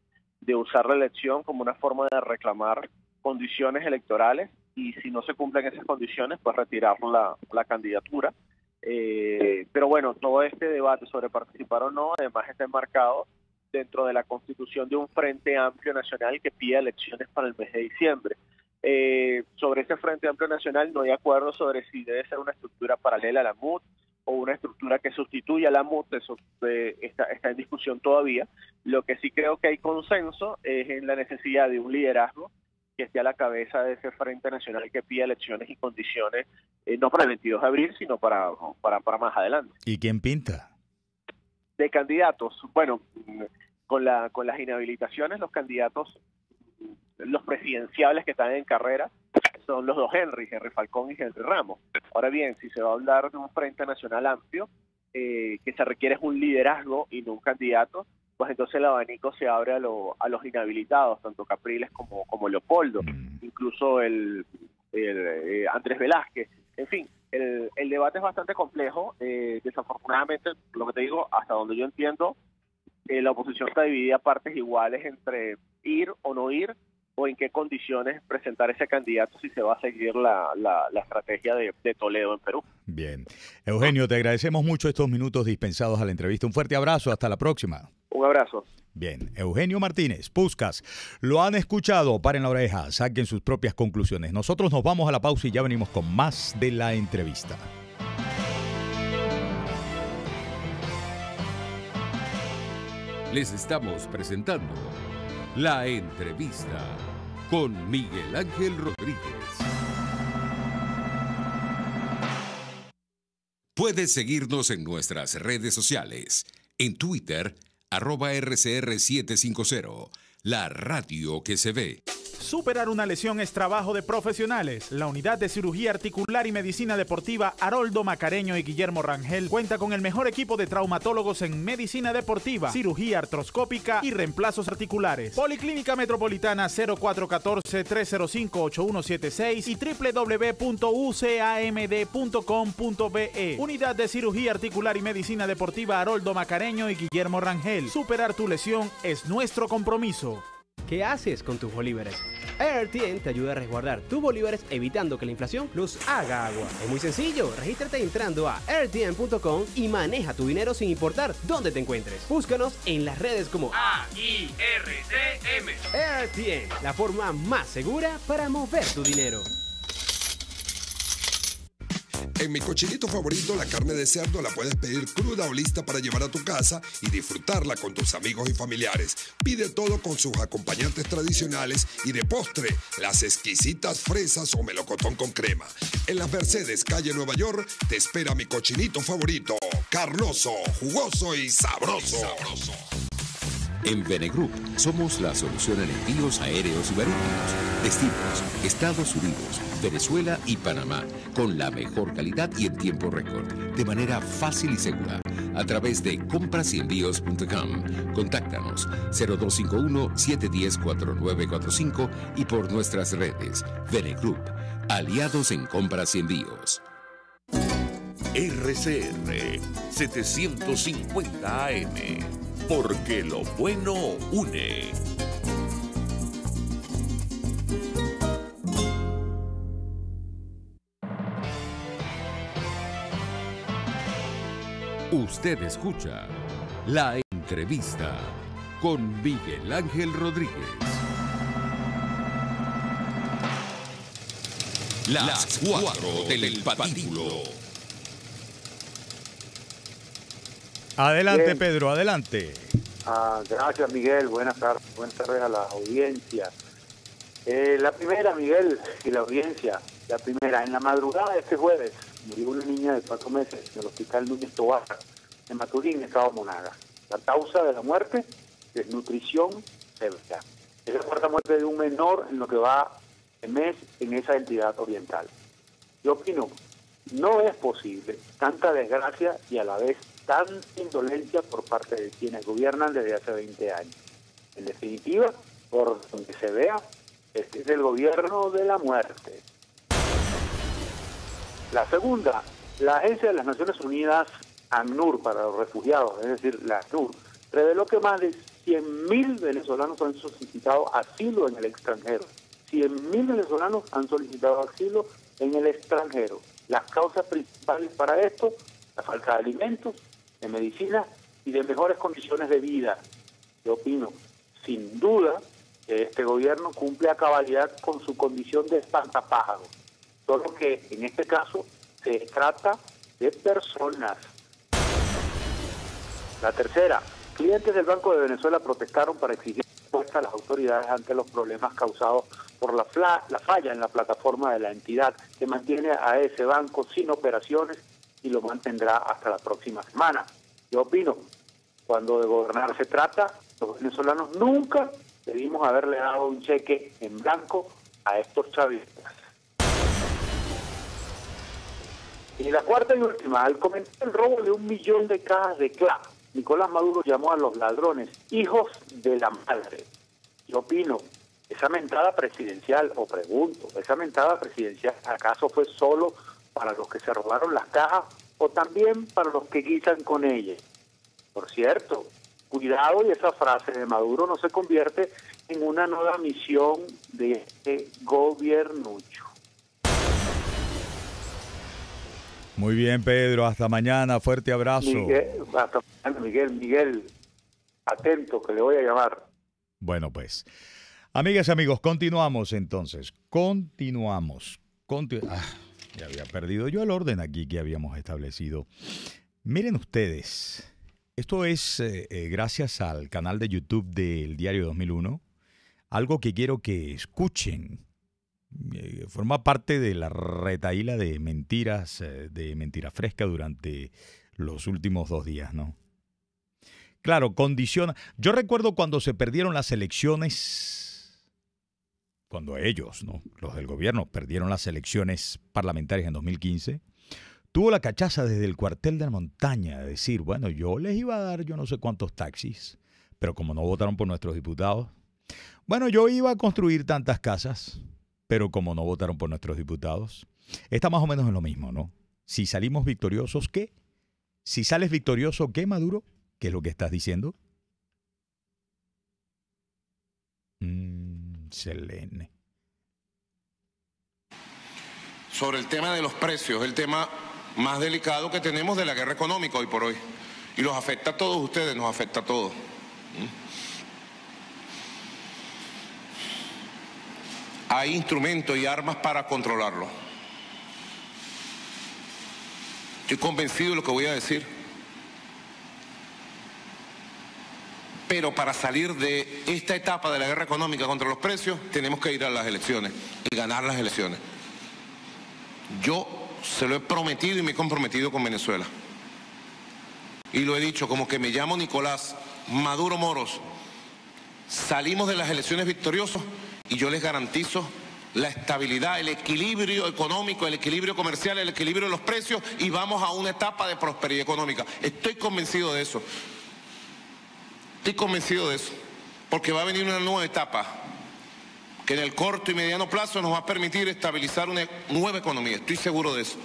de usar la elección como una forma de reclamar condiciones electorales, y si no se cumplen esas condiciones, pues retirar la candidatura. Pero bueno, todo este debate sobre participar o no, además está enmarcado dentro de la constitución de un Frente Amplio Nacional que pide elecciones para el mes de diciembre. Sobre ese Frente Amplio Nacional no hay acuerdo sobre si debe ser una estructura paralela a la MUD o una estructura que sustituya a la MUD, eso está en discusión todavía. Lo que sí creo que hay consenso es en la necesidad de un liderazgo que esté a la cabeza de ese Frente Nacional que pida elecciones y condiciones, no para el 22 de abril, sino para más adelante. ¿Y quién pinta? De candidatos, bueno, con las inhabilitaciones, los candidatos, los presidenciables que están en carrera, son los dos Henry Falcón y Henry Ramos. Ahora bien, si se va a hablar de un Frente Nacional amplio, que se requiere es un liderazgo y no un candidato, pues entonces el abanico se abre a los inhabilitados, tanto Capriles como Leopoldo, incluso el Andrés Velázquez. En fin, el debate es bastante complejo. Desafortunadamente, lo que te digo, hasta donde yo entiendo, la oposición está dividida a partes iguales entre ir o no ir, o en qué condiciones presentar ese candidato si se va a seguir la estrategia de Toledo en Perú. Bien. Eugenio, te agradecemos mucho estos minutos dispensados a la entrevista. Un fuerte abrazo, hasta la próxima. Un abrazo. Bien, Eugenio Martínez, Puskás, lo han escuchado, paren la oreja, saquen sus propias conclusiones. Nosotros nos vamos a la pausa y ya venimos con más de la entrevista. Les estamos presentando La Entrevista con Miguel Ángel Rodríguez. Puedes seguirnos en nuestras redes sociales. En Twitter, @RCR750, la radio que se ve. Superar una lesión es trabajo de profesionales. La Unidad de Cirugía Articular y Medicina Deportiva Haroldo Macareño y Guillermo Rangel cuenta con el mejor equipo de traumatólogos en medicina deportiva, cirugía artroscópica y reemplazos articulares. Policlínica Metropolitana 0414-305-8176 y www.ucamd.com.be. Unidad de Cirugía Articular y Medicina Deportiva Haroldo Macareño y Guillermo Rangel. Superar tu lesión es nuestro compromiso. ¿Qué haces con tus bolívares? AirTM te ayuda a resguardar tus bolívares evitando que la inflación los haga agua. Es muy sencillo, regístrate entrando a airtm.com y maneja tu dinero sin importar dónde te encuentres. Búscanos en las redes como AIRTM. AirTM, la forma más segura para mover tu dinero. En mi cochinito favorito, la carne de cerdo la puedes pedir cruda o lista para llevar a tu casa y disfrutarla con tus amigos y familiares. Pide todo con sus acompañantes tradicionales y de postre, las exquisitas fresas o melocotón con crema. En las Mercedes, calle Nueva York, te espera mi cochinito favorito, carnoso, jugoso y sabroso. En Venegroup somos la solución en envíos aéreos y marítimos, destinos, Estados Unidos, Venezuela y Panamá, con la mejor calidad y en tiempo récord, de manera fácil y segura, a través de comprasyenvíos.com. Contáctanos 0251-710-4945 y por nuestras redes. Venegroup, aliados en compras y envíos. RCR 750 AM, porque lo bueno une. Usted escucha La Entrevista con Miguel Ángel Rodríguez. Las 4 del patíbulo. Adelante, Bien. Pedro, adelante. Gracias, Miguel. Buenas tardes a la audiencia. La primera, Miguel, y la audiencia. La primera, en la madrugada de este jueves, murió una niña de 4 meses en el hospital Núñez Tobar, en Maturín, estado Monagas. La causa de la muerte, desnutrición severa. Es la cuarta muerte de un menor en lo que va de mes en esa entidad oriental. Yo opino, no es posible tanta desgracia y a la vez tanta indolencia por parte de quienes gobiernan desde hace 20 años. En definitiva, por donde se vea, este es el gobierno de la muerte. La segunda, la Agencia de las Naciones Unidas, ACNUR, para los refugiados, es decir, la ACNUR, reveló que más de 100.000 venezolanos han solicitado asilo en el extranjero. 100.000 venezolanos han solicitado asilo en el extranjero. Las causas principales para esto, la falta de alimentos, de medicina y de mejores condiciones de vida. Yo opino, sin duda, que este gobierno cumple a cabalidad con su condición de espantapájaros, solo que en este caso se trata de personas. La tercera, clientes del Banco de Venezuela protestaron para exigir respuesta a las autoridades ante los problemas causados por la falla en la plataforma de la entidad que mantiene a ese banco sin operaciones y lo mantendrá hasta la próxima semana. Yo opino, cuando de gobernar se trata, los venezolanos nunca debimos haberle dado un cheque en blanco a estos chavistas. Y la cuarta y última, al comentar el robo de 1 millón de cajas de CLA, Nicolás Maduro llamó a los ladrones hijos de la madre. Yo opino, esa mentada presidencial, o pregunto, esa mentada presidencial, ¿acaso fue solo para los que se robaron las cajas o también para los que guisan con ellas? Por cierto, cuidado y esa frase de Maduro no se convierte en una nueva misión de este gobiernucho. Muy bien, Pedro, hasta mañana, fuerte abrazo. Hasta mañana, Miguel, atento que le voy a llamar. Bueno, pues, amigas y amigos, continuamos entonces, ya había perdido yo el orden aquí que habíamos establecido. Miren ustedes, esto es gracias al canal de YouTube del Diario 2001, algo que quiero que escuchen. Forma parte de la retahíla de mentiras, de mentira fresca durante los últimos 2 días, ¿no? Claro, condiciona. Yo recuerdo cuando se perdieron las elecciones, cuando ellos, ¿no?, los del gobierno, perdieron las elecciones parlamentarias en 2015, tuvo la cachaza desde el cuartel de la montaña de decir, bueno, yo les iba a dar yo no sé cuántos taxis, pero como no votaron por nuestros diputados, bueno, yo iba a construir tantas casas, pero como no votaron por nuestros diputados, está más o menos en lo mismo, ¿no? Si salimos victoriosos, ¿qué? Si sales victorioso, ¿qué, Maduro? ¿Qué es lo que estás diciendo? Selene. Sobre el tema de los precios, el tema más delicado que tenemos de la guerra económica hoy por hoy. Y los afecta a todos ustedes, nos afecta a todos. Hay instrumentos y armas para controlarlo. Estoy convencido de lo que voy a decir. Pero para salir de esta etapa de la guerra económica contra los precios, tenemos que ir a las elecciones y ganar las elecciones. Yo se lo he prometido y me he comprometido con Venezuela. Y lo he dicho, como que me llamo Nicolás Maduro Moros. Salimos de las elecciones victoriosos y yo les garantizo la estabilidad, el equilibrio económico, el equilibrio comercial, el equilibrio de los precios y vamos a una etapa de prosperidad económica. Estoy convencido de eso. Estoy convencido de eso. Porque va a venir una nueva etapa que en el corto y mediano plazo nos va a permitir estabilizar una nueva economía. Estoy seguro de eso.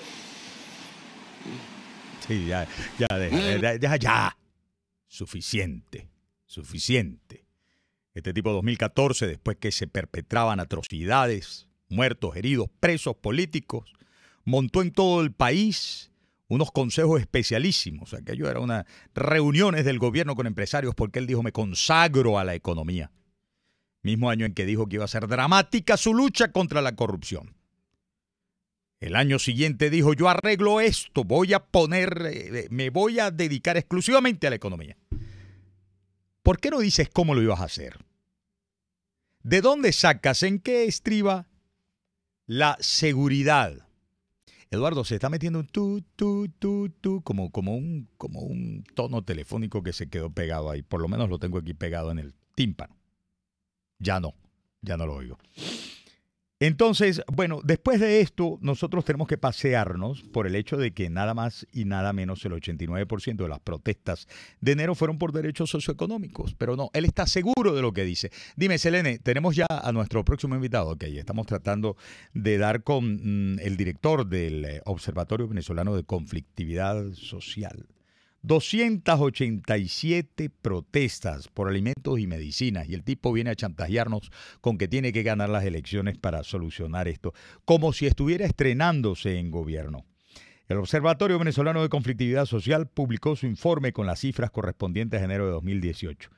Sí, ya. Suficiente. Este tipo 2014, después que se perpetraban atrocidades, muertos, heridos, presos políticos, montó en todo el país unos consejos especialísimos. Aquello eran unas reuniones del gobierno con empresarios porque él dijo, me consagro a la economía. Mismo año en que dijo que iba a ser dramática su lucha contra la corrupción. El año siguiente dijo, yo arreglo esto, me voy a dedicar exclusivamente a la economía. ¿Por qué no dices cómo lo ibas a hacer? ¿De dónde sacas, en qué estriba la seguridad? Eduardo, se está metiendo un como un tono telefónico que se quedó pegado ahí. Por lo menos lo tengo aquí pegado en el tímpano. Ya no lo oigo. Entonces, bueno, después de esto, nosotros tenemos que pasearnos por el hecho de que nada más y nada menos el 89% de las protestas de enero fueron por derechos socioeconómicos. Pero no, él está seguro de lo que dice. Dime, Selene, tenemos ya a nuestro próximo invitado. Ok, estamos tratando de dar con el director del Observatorio Venezolano de Conflictividad Social. 287 protestas por alimentos y medicinas y el tipo viene a chantajearnos con que tiene que ganar las elecciones para solucionar esto, como si estuviera estrenándose en gobierno. El Observatorio Venezolano de Conflictividad Social publicó su informe con las cifras correspondientes a enero de 2018.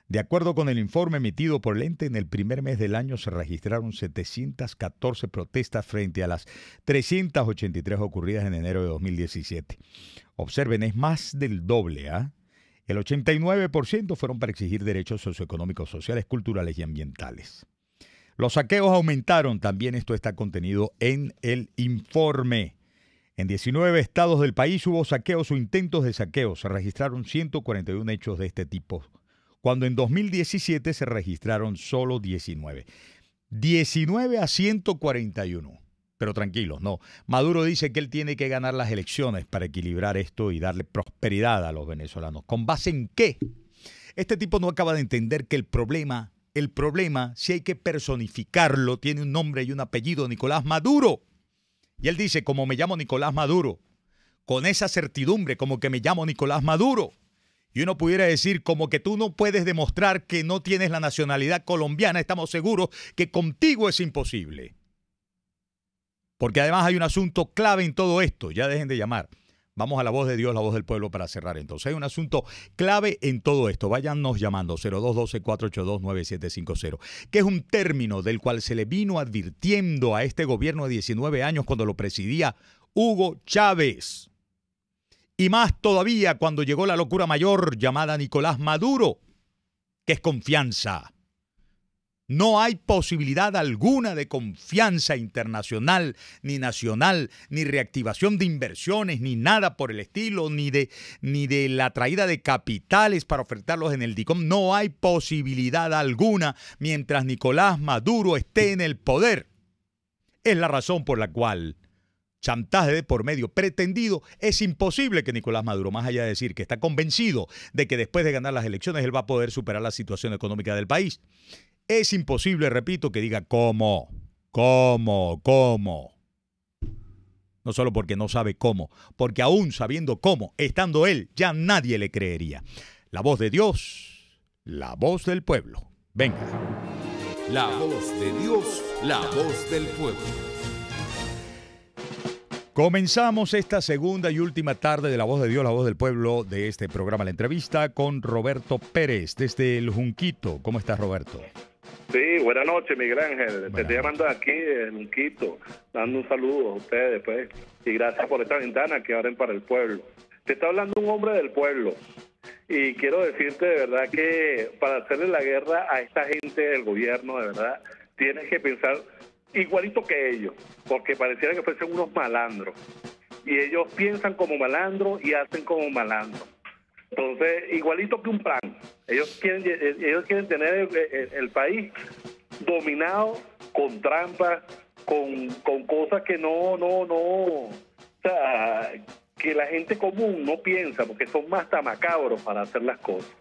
De acuerdo con el informe emitido por el ente, en el primer mes del año se registraron 714 protestas frente a las 383 ocurridas en enero de 2017. Observen, es más del doble, ¿ah? El 89% fueron para exigir derechos socioeconómicos, sociales, culturales y ambientales. Los saqueos aumentaron, también esto está contenido en el informe. En 19 estados del país hubo saqueos o intentos de saqueo. Se registraron 141 hechos de este tipo, cuando en 2017 se registraron solo 19. 19 a 141. Pero tranquilos, no. Maduro dice que él tiene que ganar las elecciones para equilibrar esto y darle prosperidad a los venezolanos. ¿Con base en qué? Este tipo no acaba de entender que el problema, si hay que personificarlo, tiene un nombre y un apellido, Nicolás Maduro. Y él dice, como me llamo Nicolás Maduro, con esa certidumbre, como que me llamo Nicolás Maduro. y uno pudiera decir como que tú no puedes demostrar que no tienes la nacionalidad colombiana, estamos seguros que contigo es imposible. Porque además hay un asunto clave en todo esto, ya dejen de llamar. Vamos a la voz de Dios, la voz del pueblo para cerrar entonces. Hay un asunto clave en todo esto. Váyanos llamando 0212-482-9750, que es un término del cual se le vino advirtiendo a este gobierno de 19 años cuando lo presidía Hugo Chávez. Y más todavía cuando llegó la locura mayor llamada Nicolás Maduro, que es confianza. No hay posibilidad alguna de confianza internacional, ni nacional, ni reactivación de inversiones, ni nada por el estilo, ni de la traída de capitales para ofertarlos en el DICOM. No hay posibilidad alguna mientras Nicolás Maduro esté en el poder. Es la razón por la cual chantaje de por medio pretendido, es imposible que Nicolás Maduro, más allá de decir que está convencido de que después de ganar las elecciones él va a poder superar la situación económica del país. Es imposible, repito, que diga cómo. No solo porque no sabe cómo, porque aún sabiendo cómo, estando él, ya nadie le creería. La voz de Dios, la voz del pueblo. Venga. La voz de Dios, la voz del pueblo. Comenzamos esta segunda y última tarde de La Voz de Dios, La Voz del Pueblo, de este programa La Entrevista con Roberto Pérez, desde el Junquito. ¿Cómo estás, Roberto? Sí, buenas noches, Miguel Ángel. Te estoy llamando aquí en Junquito, dando un saludo a ustedes, pues, y gracias por esta ventana que abren para el pueblo. Te está hablando un hombre del pueblo, y quiero decirte de verdad que para hacerle la guerra a esta gente del gobierno, de verdad, tienes que pensar igualito que ellos, porque pareciera que fuesen unos malandros, y ellos piensan como malandros y hacen como malandros. Entonces, igualito que un plan, ellos quieren tener el país dominado con trampas, con cosas que o sea, que la gente común no piensa, porque son más macabros para hacer las cosas.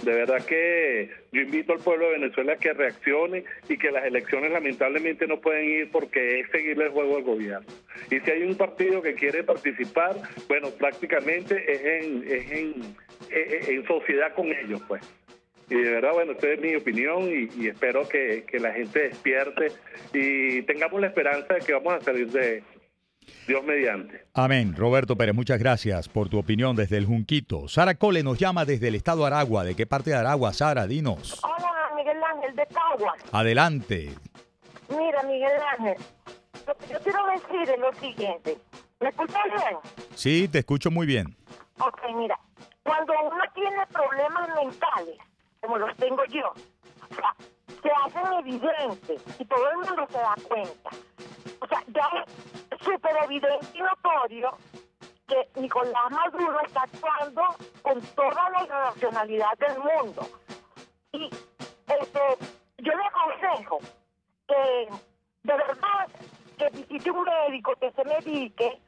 De verdad que yo invito al pueblo de Venezuela a que reaccione y que las elecciones lamentablemente no pueden ir porque es seguirle el juego al gobierno. Y si hay un partido que quiere participar, bueno, prácticamente es en sociedad con ellos, pues. Y de verdad, bueno, esta es mi opinión y espero que la gente despierte y tengamos la esperanza de que vamos a salir de Dios mediante. Amén. Roberto Pérez, muchas gracias por tu opinión desde el Junquito. Sara Cole nos llama desde el estado de Aragua. ¿De qué parte de Aragua, Sara? Dinos. Hola, Miguel Ángel, de Cagua. Adelante. Mira, Miguel Ángel, lo que yo quiero decir es lo siguiente. ¿Me escuchas bien? Sí, te escucho muy bien. Ok, mira, cuando uno tiene problemas mentales, como los tengo yo, se hacen evidentes y todo el mundo se da cuenta. O sea, ya es súper evidente y notorio que Nicolás Maduro está actuando con toda la irracionalidad del mundo. Y yo le aconsejo que, de verdad, que visite un médico, que se medique,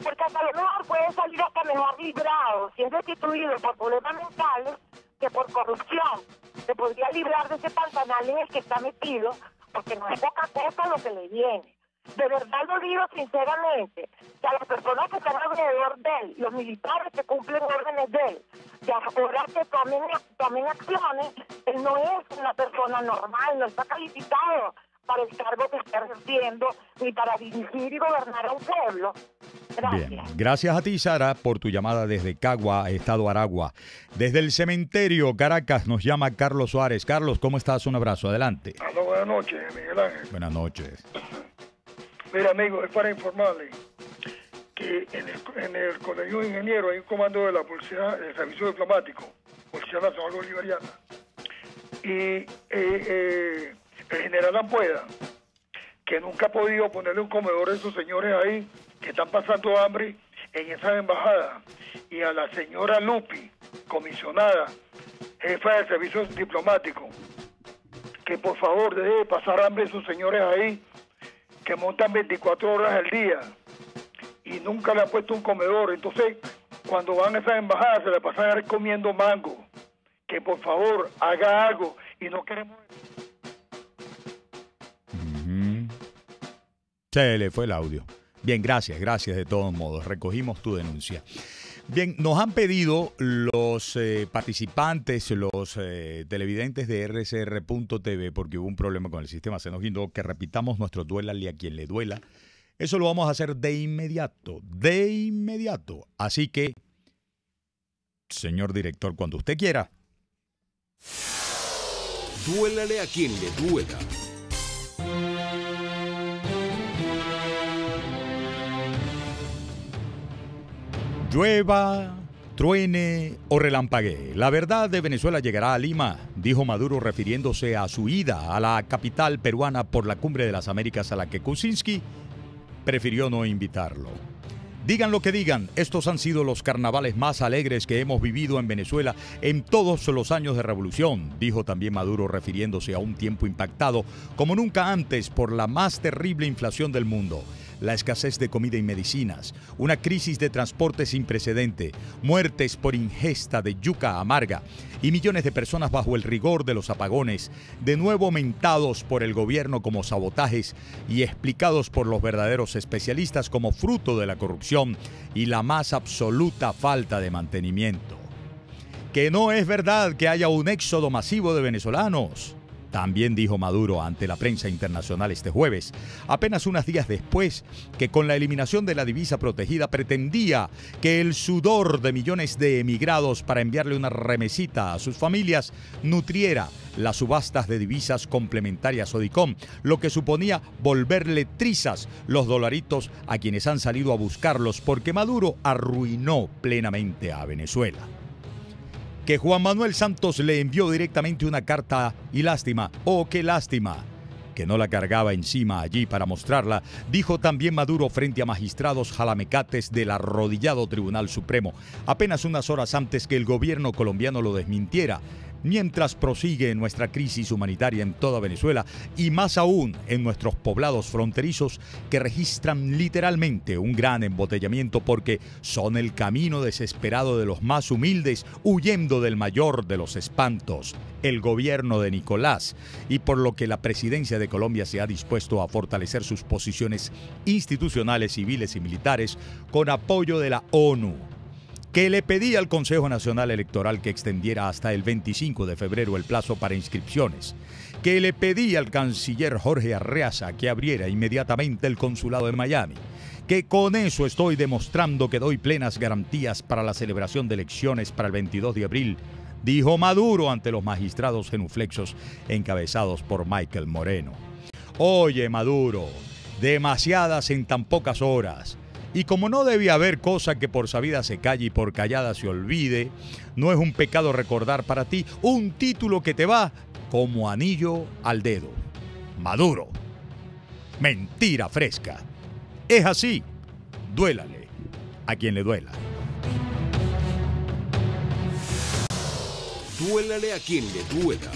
porque hasta lo mejor puede salir hasta mejor librado, si es destituido por problemas mentales que por corrupción. Se podría librar de ese pantanal en el que está metido, porque no es poca cosa lo que le viene. De verdad lo digo sinceramente, que a las personas que están alrededor de él, los militares que cumplen órdenes de él, de ahora que tomen acciones, él no es una persona normal, no está calificado para el cargo que está ejerciendo, ni para dirigir y gobernar a un pueblo. Gracias. Bien, gracias a ti, Sara, por tu llamada desde Cagua, estado Aragua. Desde el cementerio Caracas nos llama Carlos Suárez. Carlos, ¿cómo estás? Un abrazo, adelante. Hola, buenas noches, Miguel Ángel. Buenas noches. Mira, amigo, es para informarle que en el Colegio de Ingenieros hay un comando de la Policía, del Servicio Diplomático, Policía Nacional Bolivariana, y el general Ampueda, que nunca ha podido ponerle un comedor a esos señores ahí que están pasando hambre en esa embajada, y a la señora Lupi, comisionada, jefa del Servicio Diplomático, que por favor deje de pasar hambre a esos señores ahí, que montan 24 horas al día y nunca le han puesto un comedor. Entonces, cuando van a esas embajadas se le pasan comiendo mango. Que por favor haga algo y no queremos... Se le fue el audio. Bien, gracias de todos modos. Recogimos tu denuncia. Bien, nos han pedido los participantes, los televidentes de RCR.tv, porque hubo un problema con el sistema, se nos guindó, que repitamos nuestro duélale a quien le duela. Eso lo vamos a hacer de inmediato. Así que, señor director, cuando usted quiera. Duélale a quien le duela. Llueva, truene o relampaguee, la verdad de Venezuela llegará a Lima, dijo Maduro refiriéndose a su ida a la capital peruana por la Cumbre de las Américas a la que Kuczynski prefirió no invitarlo. Digan lo que digan, estos han sido los carnavales más alegres que hemos vivido en Venezuela en todos los años de revolución, dijo también Maduro refiriéndose a un tiempo impactado como nunca antes por la más terrible inflación del mundo, la escasez de comida y medicinas, una crisis de transporte sin precedente, muertes por ingesta de yuca amarga y millones de personas bajo el rigor de los apagones, de nuevo aumentados por el gobierno como sabotajes y explicados por los verdaderos especialistas como fruto de la corrupción y la más absoluta falta de mantenimiento. Que no es verdad que haya un éxodo masivo de venezolanos. También dijo Maduro ante la prensa internacional este jueves, apenas unos días después que con la eliminación de la divisa protegida pretendía que el sudor de millones de emigrados para enviarle una remesita a sus familias nutriera las subastas de divisas complementarias o DICOM, lo que suponía volverle trizas los dolaritos a quienes han salido a buscarlos porque Maduro arruinó plenamente a Venezuela. Que Juan Manuel Santos le envió directamente una carta y lástima, qué lástima, que no la cargaba encima allí para mostrarla, dijo también Maduro frente a magistrados jalamecates del arrodillado Tribunal Supremo, apenas unas horas antes que el gobierno colombiano lo desmintiera, mientras prosigue nuestra crisis humanitaria en toda Venezuela y más aún en nuestros poblados fronterizos que registran literalmente un gran embotellamiento porque son el camino desesperado de los más humildes huyendo del mayor de los espantos, el gobierno de Nicolás, y por lo que la presidencia de Colombia se ha dispuesto a fortalecer sus posiciones institucionales, civiles y militares con apoyo de la ONU, que le pedía al Consejo Nacional Electoral que extendiera hasta el 25 de febrero el plazo para inscripciones, que le pedía al canciller Jorge Arreaza que abriera inmediatamente el consulado de Miami, que con eso estoy demostrando que doy plenas garantías para la celebración de elecciones para el 22 de abril, dijo Maduro ante los magistrados genuflexos encabezados por Michael Moreno. Oye, Maduro, demasiadas en tan pocas horas. Y como no debía haber cosa que por sabida se calle y por callada se olvide, no es un pecado recordar para ti un título que te va como anillo al dedo. Maduro. Mentira fresca. Es así. Duélale a quien le duela. Duélale a quien le duela.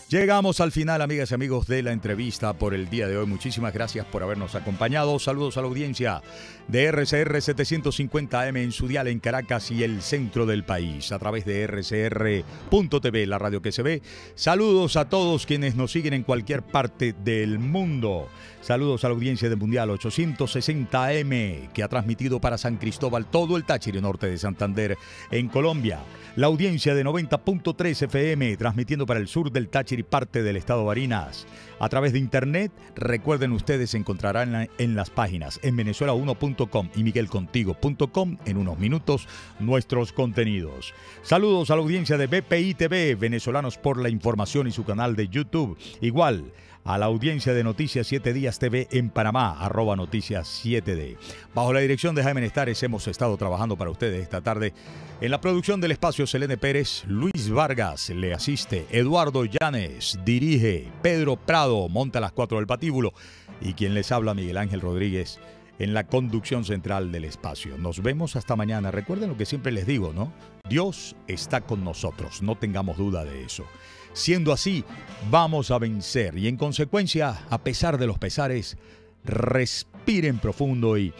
Llegamos al final, amigas y amigos, de la entrevista por el día de hoy. Muchísimas gracias por habernos acompañado. Saludos a la audiencia de RCR 750 AM en su dial en Caracas y el centro del país, a través de RCR.tv, la radio que se ve. Saludos a todos quienes nos siguen en cualquier parte del mundo. Saludos a la audiencia de Mundial 860 AM, que ha transmitido para San Cristóbal, todo el Táchira norte de Santander, en Colombia. La audiencia de 90.3 FM, transmitiendo para el sur del Táchira y parte del estado Barinas. A través de internet, recuerden ustedes, encontrarán en las páginas en venezuela1.com y miguelcontigo.com en unos minutos nuestros contenidos. Saludos a la audiencia de BPI TV, Venezolanos por la Información, y su canal de YouTube. Igual a la audiencia de Noticias 7 Días TV en Panamá, @Noticias 7D. Bajo la dirección de Jaime Nestares hemos estado trabajando para ustedes esta tarde. En la producción del espacio, Selene Pérez, Luis Vargas le asiste, Eduardo Llanes dirige, Pedro Prado monta las 4 del patíbulo y quien les habla, Miguel Ángel Rodríguez, en la conducción central del espacio. Nos vemos hasta mañana. Recuerden lo que siempre les digo, ¿no? Dios está con nosotros, no tengamos duda de eso. Siendo así, vamos a vencer y en consecuencia, a pesar de los pesares, respiren profundo y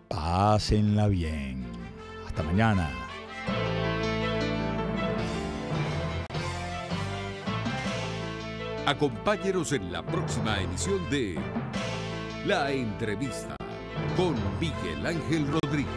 pásenla bien. Hasta mañana. Acompáñenos en la próxima emisión de La Entrevista con Miguel Ángel Rodríguez.